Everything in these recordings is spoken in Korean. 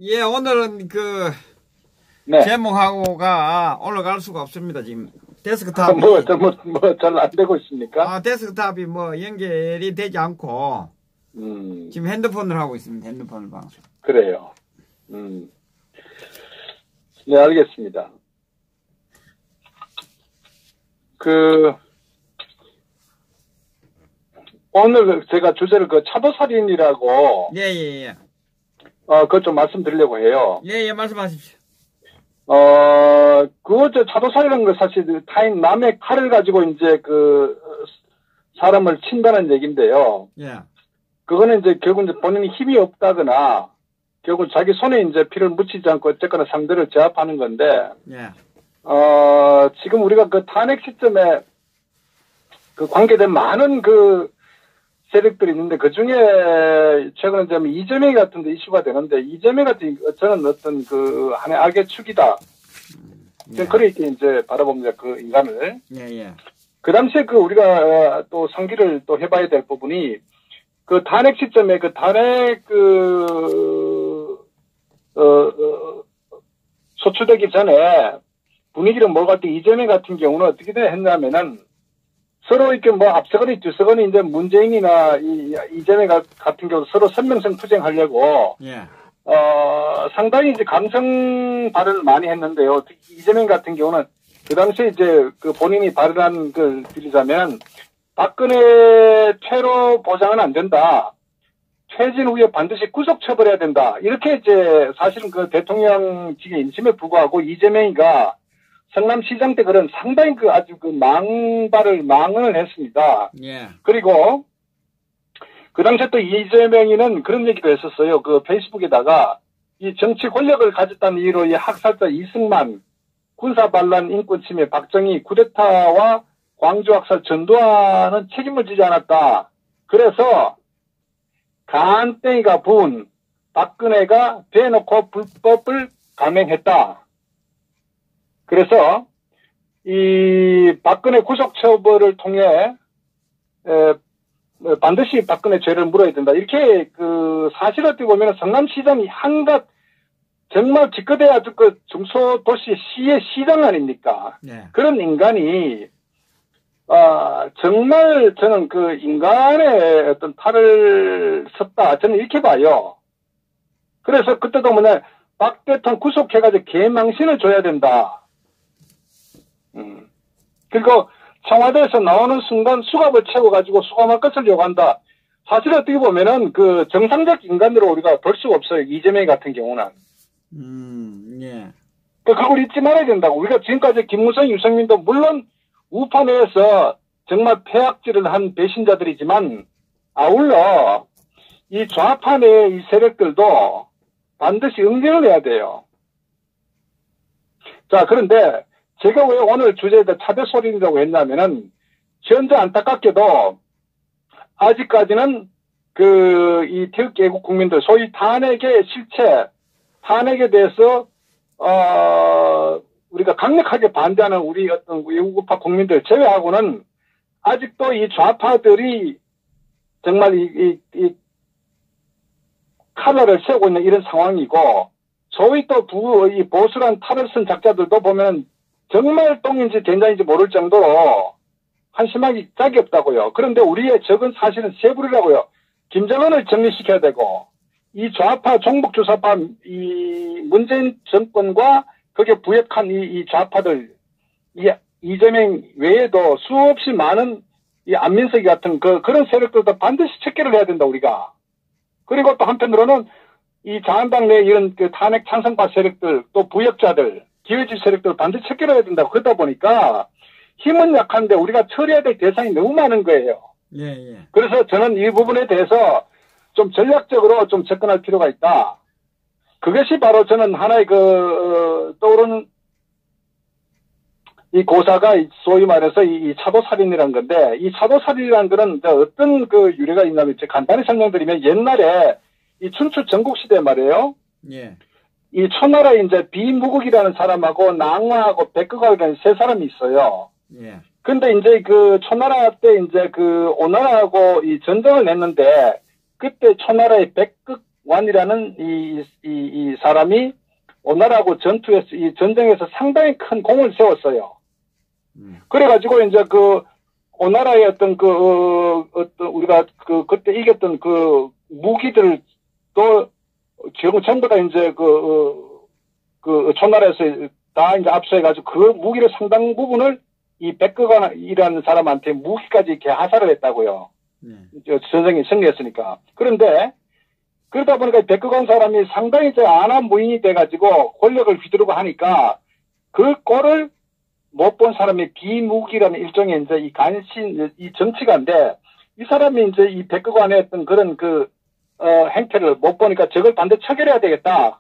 예, 오늘은 그 네. 제목하고가 올라갈 수가 없습니다. 지금 데스크탑이 잘 안 되고 있습니까? 데스크탑이 연결이 되지 않고 지금 핸드폰을 하고 있습니다. 핸드폰을 방송. 그래요. 네, 알겠습니다. 오늘 제가 주제를 차도살인이라고. 예. 그것 좀 말씀드리려고 해요. 예, 말씀하십시오. 차도살이라는 건 사실 타인 남의 칼을 가지고 이제 사람을 친다는 얘기인데요. 예. 그거는 이제 결국 이제 본인이 힘이 없다거나 결국 자기 손에 이제 피를 묻히지 않고 어쨌거나 상대를 제압하는 건데. 예. 지금 우리가 탄핵 시점에 관계된 많은 세력들이 있는데 그 중에 최근에 좀 이재명 같은 데 이슈가 되는데 이재명 같은 저는 어떤 하나의 악의 축이다. 예. 그렇게 이제 바라봅니다. 그 인간을. 예. 그 당시에 우리가 또 상기를 또 해봐야 될 부분이 탄핵 시점에 탄핵 소추되기 전에 분위기를 몰고 때 이재명 같은 경우는 어떻게 했냐면은 서로 이렇게 앞서거니 뒤서거니 이제 문재인이나 이재명 같은 경우 서로 선명성 투쟁하려고. 예. 상당히 이제 감성 발언을 많이 했는데요. 특히 이재명 같은 경우는 그 당시에 이제 본인이 발언한 걸 드리자면 박근혜 퇴로 보장은 안 된다. 퇴진 후에 반드시 구속 처벌해야 된다. 이렇게 이제 사실은 대통령직의 인심에 불구하고 이재명이가 성남시장 때 그런 상당히 아주 망언을 했습니다. 예. 그리고 그 당시에 또 이재명이는 그런 얘기도 했었어요. 페이스북에다가 이 정치 권력을 가졌다는 이유로 이 학살자 이승만, 군사반란 인권침해 박정희 쿠데타와 광주 학살 전두환은 책임을 지지 않았다. 그래서 간땡이가 부은 박근혜가 대놓고 불법을 감행했다. 그래서 이 박근혜 구속 처벌을 통해 반드시 박근혜 죄를 물어야 된다. 이렇게 사실 어떻게 보면 성남시장이 한갓 정말 기껏해야 아주 중소도시 시의 시장 아닙니까? 네. 그런 인간이 정말 저는 인간의 어떤 탈을 썼다. 저는 이렇게 봐요. 그래서 그때도 박 대통령 구속해가지고 개망신을 줘야 된다. 그리고 청와대에서 나오는 순간 수갑을 채워가지고 수감할 것을 요구한다. 사실 어떻게 보면은 정상적 인간으로 우리가 볼 수가 없어요. 이재명 같은 경우는. 예. 그걸 잊지 말아야 된다고. 우리가 지금까지 김무성, 유승민도 물론 우파 내에서 정말 폐악질을 한 배신자들이지만 아울러 이 좌파 내의 이 세력들도 반드시 응징을 해야 돼요. 자, 그런데 제가 왜 오늘 주제에다 차대소린이라고 했냐면은 현재 안타깝게도 아직까지는 이 태극기 애국 국민들 소위 탄핵의 실체, 탄핵에 대해서 우리가 강력하게 반대하는 우리 어떤 애국우파 국민들 제외하고는 아직도 이 좌파들이 정말 이 칼날을 세우고 있는 이런 상황이고 소위 또 이 보수란 탈을 쓴 작자들도 보면 정말 똥인지 된장인지 모를 정도로 한심하기 짝이 없다고요. 그런데 우리의 적은 사실은 세불이라고요. 김정은을 정리시켜야 되고 이 좌파 종북주사파 이 문재인 정권과 거기에 부역한 이 좌파들 이재명 외에도 수없이 많은 이 안민석이 같은 그런 세력들도 반드시 척결을 해야 된다 우리가. 그리고 또 한편으로는 이 자한당 내 이런 탄핵 찬성파 세력들 또 부역자들 기회주의 세력들 반드시 척결해야 된다고. 그러다 보니까 힘은 약한데 우리가 처리해야 될 대상이 너무 많은 거예요. 예. 그래서 저는 이 부분에 대해서 좀 전략적으로 좀 접근할 필요가 있다. 그것이 바로 저는 하나의 떠오르는 이 고사가 소위 말해서 이 차도살인이라는 건데 이 차도살인이라는 거는 어떤 유래가 있냐면 간단히 설명드리면 옛날에 이 춘추 전국시대 말이에요. 예. 이 초나라에 이제 비무국이라는 사람하고 낭화하고 백극하고 세 사람이 있어요. 예. 근데 이제 초나라 때 이제 오나라하고 이 전쟁을 냈는데 그때 초나라의 백극 백관이라는 이 사람이 오나라하고 이 전쟁에서 상당히 큰 공을 세웠어요. 그래가지고 이제 그 오나라의 어떤 우리가 그때 이겼던 그 무기들도 전부 다 이제 초나라에서 다 이제 압수해가지고 그 무기를 상당 부분을 이 백그관이라는 사람한테 무기까지 이렇게 하사를 했다고요. 전쟁이 승리했으니까. 그런데 그러다 보니까 백그관 사람이 상당히 이제 안하무인이 돼가지고 권력을 휘두르고 하니까 그 꼴을 못 본 사람이 비무기라는 일종의 이제 이 간신, 이 정치가인데 이 사람이 이제 이 백그관의 어떤 그런 행태를 못 보니까 저걸 반드시 처결해야 되겠다.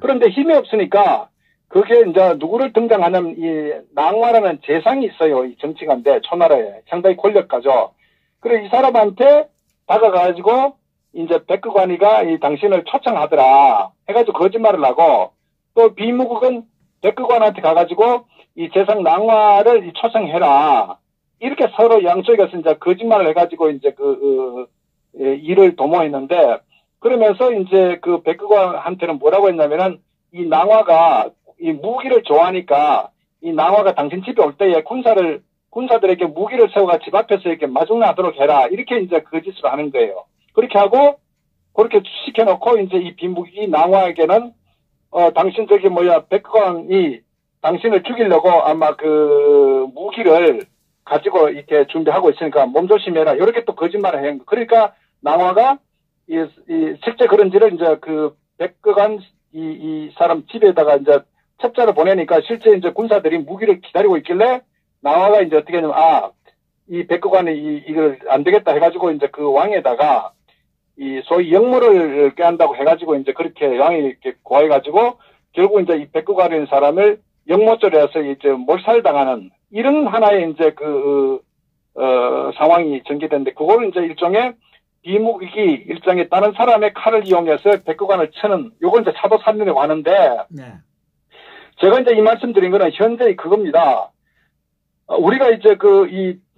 그런데 힘이 없으니까 그게 이제 누구를 등장하는 이 낭화라는 재상이 있어요. 이 정치가인데 초나라에 상당히 권력가죠. 그래 이 사람한테 다가가가지고 이제 백그관이가 이 당신을 초청하더라 해가지고 거짓말을 하고 또 비무국은 백그관한테 가가지고 이 재상 낭화를 초청해라 이렇게 서로 양쪽에서 이제 거짓말을 해가지고 이제 일을 도모했는데 그러면서 이제 그 백그관한테는 뭐라고 했냐면은 이 낭화가 이 무기를 좋아하니까 이 낭화가 당신 집에 올 때에 군사들에게 무기를 세워가 집 앞에서 이렇게 마중나도록 해라 이렇게 이제 거짓을 하는 거예요. 그렇게 하고 그렇게 시켜놓고 이제 이 비무기 낭화에게는 당신 백그관이 당신을 죽이려고 아마 그 무기를 가지고 이렇게 준비하고 있으니까 몸조심해라 이렇게 또 거짓말을 한 거. 그러니까 낭화가 실제 그런지를 이제 그 백그관 이 사람 집에다가 이제 첩자를 보내니까 실제 이제 군사들이 무기를 기다리고 있길래 낭화가 이제 어떻게 하냐면 이 백그관이 이걸 안 되겠다 해가지고 이제 그 왕에다가 이 소위 역모를 꾀한다고 해가지고 이제 그렇게 왕이 이렇게 고해가지고 결국 이제 이 백그관이라는 사람을 역모죄로 해서 이제 몰살당하는 이런 하나의 이제 상황이 전개됐는데 그걸 이제 일종의 비무기 일종의 다른 사람의 칼을 이용해서 백그관을 쳐는 요걸 이제 사도산면이라고 하는데 네. 제가 이제 이 말씀드린 거는 현재 그겁니다. 우리가 이제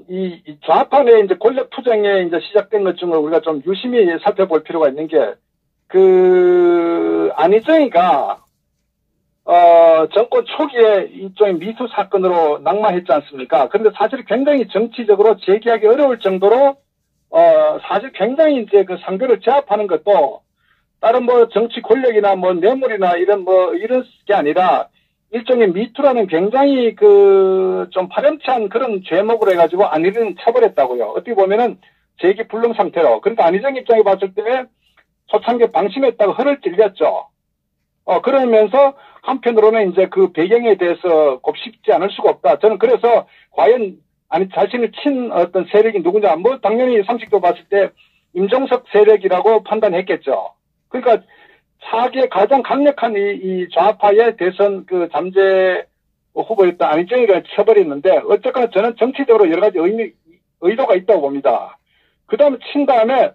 이 좌파 내 이제 권력 투쟁에 이제 시작된 것 중에 우리가 좀 유심히 살펴볼 필요가 있는 게 안희정이가 정권 초기에 일종의 미투 사건으로 낙마했지 않습니까? 그런데 사실 굉장히 정치적으로 제기하기 어려울 정도로 사실 굉장히 이제 그 상대를 제압하는 것도 다른 정치 권력이나 뇌물이나 이런 게 아니라 일종의 미투라는 굉장히 좀 파렴치한 그런 죄목으로 해가지고 안희정을 처벌했다고요. 어떻게 보면은 재기불능 상태로. 그러니까 안희정 입장에 봤을 때 초창기에 방심했다고 허를 찔렸죠. 그러면서 한편으로는 이제 그 배경에 대해서 곱씹지 않을 수가 없다. 저는 그래서 과연 자신을 친 어떤 세력이 누구냐. 당연히 상식적으로 봤을 때 임종석 세력이라고 판단했겠죠. 그러니까 차기에 가장 강력한 이 좌파의 대선 잠재 후보였던 안희정이가 처벌했는데 어쨌거나 저는 정치적으로 여러 가지 의도가 있다고 봅니다. 그 다음에 친 다음에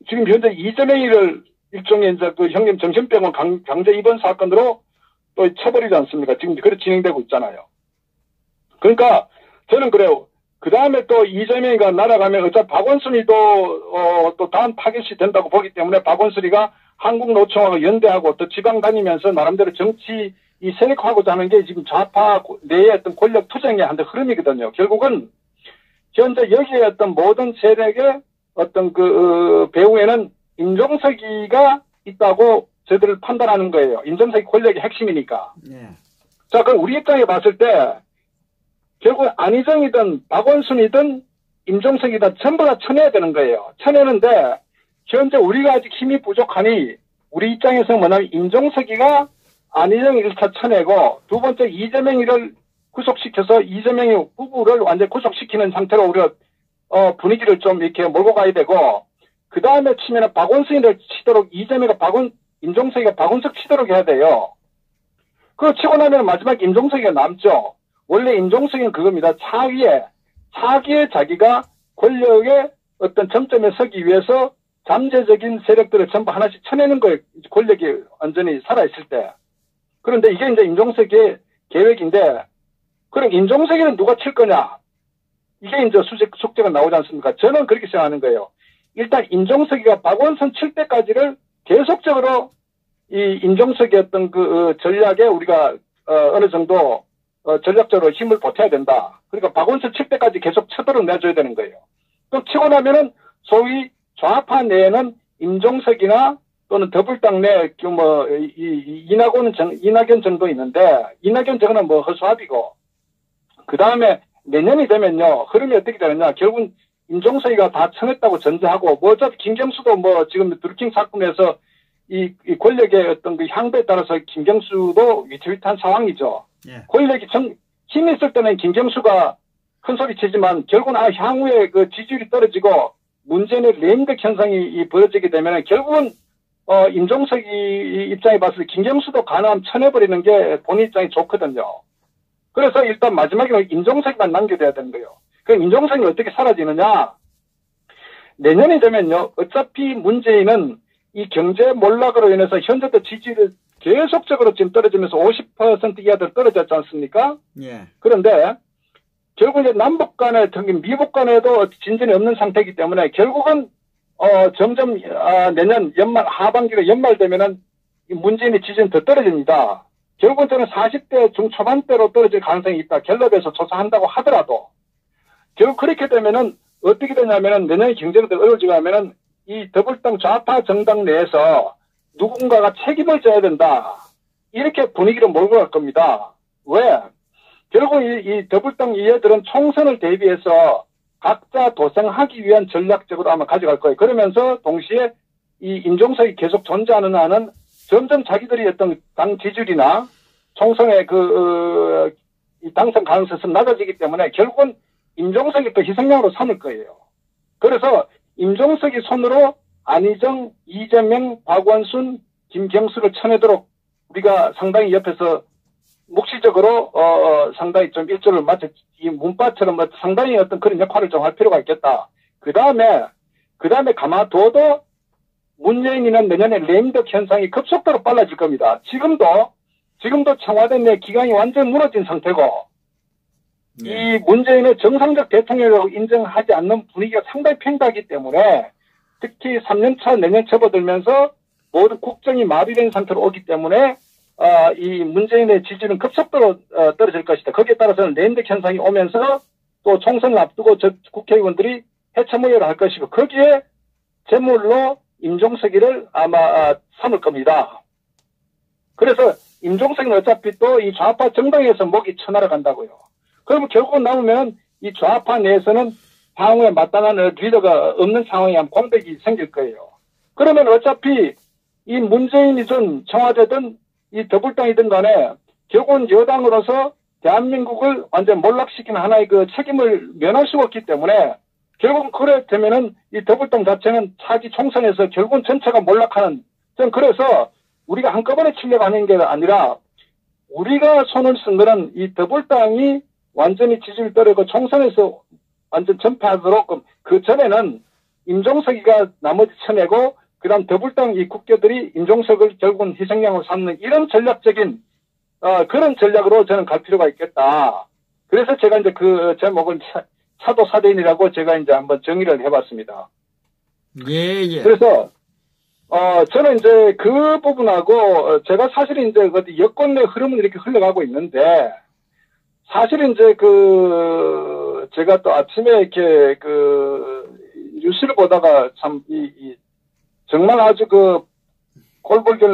지금 현재 이재명이를 일종의 이제 형님 정신병원 강제 입원 사건으로 또 처벌이지 않습니까? 지금 그렇게 진행되고 있잖아요. 그러니까 저는 그래요. 그 다음에 또 이재명이가 날아가면 어차피 박원순이도 또 다음 타겟이 된다고 보기 때문에 박원순이가 한국노총하고 연대하고 또 지방 다니면서 나름대로 정치 이 세력화하고자 하는 게 지금 좌파 내의 어떤 권력 투쟁의 한 흐름이거든요. 결국은 현재 여기에 어떤 모든 세력의 어떤 배후에는 임종석이가 있다고 저희들 판단하는 거예요. 임종석이 권력의 핵심이니까. 네. 자, 그럼 우리 입장에 봤을 때 결국 안희정이든 박원순이든 임종석이든 전부 다 쳐내야 되는 거예요. 쳐내는데 현재 우리가 아직 힘이 부족하니 우리 입장에서 뭐냐면 임종석이가 안희정 1차 쳐내고 두 번째 이재명이를 구속시켜서 이재명의 후보를 완전히 구속시키는 상태로 우리가 분위기를 좀 이렇게 몰고 가야 되고 그 다음에 치면은 박원순이를 치도록 임종석이가 박원석 치도록 해야 돼요. 그거 치고 나면 마지막 임종석이가 남죠. 원래 임종석이는 그겁니다. 차기에 자기가 권력의 어떤 정점에 서기 위해서 잠재적인 세력들을 전부 하나씩 쳐내는 거예요. 권력이 완전히 살아있을 때. 그런데 이게 이제 임종석의 계획인데, 그럼 임종석이는 누가 칠 거냐? 이게 이제 숙제가 나오지 않습니까? 저는 그렇게 생각하는 거예요. 일단 임종석이가 박원순 칠 때까지를 계속적으로 이 임종석의 어떤 그 전략에 우리가 어느 정도 전략적으로 힘을 보태야 된다. 그러니까 박원순 칠대까지 계속 쳐들어 내줘야 되는 거예요. 그럼 치고 나면은 소위 좌파 내에는 임종석이나 또는 더불당 내 뭐 이낙연 정도 있는데 이낙연 정은 뭐 허수아비고 그 다음에 내년이 되면요 흐름이 어떻게 되느냐 결국은 임종석이가 다 쳐냈다고 전제하고 뭐 어차피 김경수도 뭐 지금 드루킹 사건에서 이 권력의 어떤 그 향배에 따라서 김경수도 위태위태한 상황이죠. 예. 권력이 힘이 있을 때는 김경수가 큰 소리 치지만 결국은 향후에 그 지지율이 떨어지고 문재인의 레임덕 현상이 벌어지게 되면 결국은 임종석이 입장에 봤을 때 김경수도 가능하면 쳐내버리는 게 본인 입장이 좋거든요. 그래서 일단 마지막에 임종석만 남겨둬야 되는 거예요. 그럼 임종석이 어떻게 사라지느냐? 내년이 되면요. 어차피 문재인은 이 경제 몰락으로 인해서 현재도 지지율이 계속적으로 지금 떨어지면서 50% 이하로 떨어졌지 않습니까? 예. 그런데 결국 이제 남북 간에, 특히 미국 간에도 진전이 없는 상태이기 때문에 결국은 점점 내년 연말 하반기가 연말 되면은 문재인의 지지는 더 떨어집니다. 결국은 저는 40대 중초반대로 떨어질 가능성이 있다. 갤럽에서 조사한다고 하더라도 결국 그렇게 되면은 어떻게 되냐면은 내년에 경제가 더 어려워지고 하면은 이 더불당 좌파 정당 내에서 누군가가 책임을 져야 된다. 이렇게 분위기를 몰고 갈 겁니다. 왜? 결국 이 더불당 이해들은 총선을 대비해서 각자 도생하기 위한 전략적으로 아마 가져갈 거예요. 그러면서 동시에 이 임종석이 계속 존재하는 한은 점점 자기들이 어떤 당 지지율이나 총선의 이 당선 가능성이 낮아지기 때문에 결국은 임종석이 또 희생양으로 삼을 거예요. 그래서 임종석이 손으로 안희정, 이재명, 박원순, 김경수를 쳐내도록 우리가 상당히 옆에서 묵시적으로 상당히 좀 일조를 마치 이 문바처럼 상당히 어떤 그런 역할을 좀 할 필요가 있겠다. 그 다음에 가마둬도 문재인이는 내년에 레임덕 현상이 급속도로 빨라질 겁니다. 지금도 청와대 내 기강이 완전히 무너진 상태고 이 문재인의 정상적 대통령이라고 인정하지 않는 분위기가 상당히 팽배하기 때문에 특히 3년차 내년 접어들면서 모든 국정이 마비된 상태로 오기 때문에 이 문재인의 지지는 급속도로 떨어질 것이다. 거기에 따라서는 레임덕 현상이 오면서 또 총선을 앞두고 국회의원들이 해체모여를 할 것이고 거기에 제물로 임종석이를 아마 삼을 겁니다. 그래서 임종석은 어차피 또 이 좌파 정당에서 목이 쳐날아간다고요. 그러면 결국은 남으면 이 좌파 내에서는 향후에 마땅한 리더가 없는 상황이 한 공백이 생길 거예요. 그러면 어차피 이 문재인이든 청와대든 이 더불당이든 간에 결국은 여당으로서 대한민국을 완전 몰락시키는 하나의 그 책임을 면할 수가 없기 때문에 결국은 그래 되면은 이 더불당 자체는 차기 총선에서 결국은 전체가 몰락하는 전 그래서 우리가 한꺼번에 치려가는 게 아니라 우리가 손을 쓴 거는 이 더불당이 완전히 지지를 떨어지고 총선에서 완전 전패하도록 그 전에는 임종석이가 나머지 쳐내고 그다음 더불당 이 국회들이 임종석을 결국은 희생양으로 삼는 이런 전략적인 그런 전략으로 저는 갈 필요가 있겠다. 그래서 제가 이제 그 제목을 차도 사대인이라고 제가 이제 한번 정의를 해봤습니다. 예. 그래서 저는 이제 그 부분하고 제가 사실은 이제 여권 내 흐름은 이렇게 흘러가고 있는데 사실은 이제 제가 또 아침에 이렇게 뉴스를 보다가 참 정말 아주 꼴보기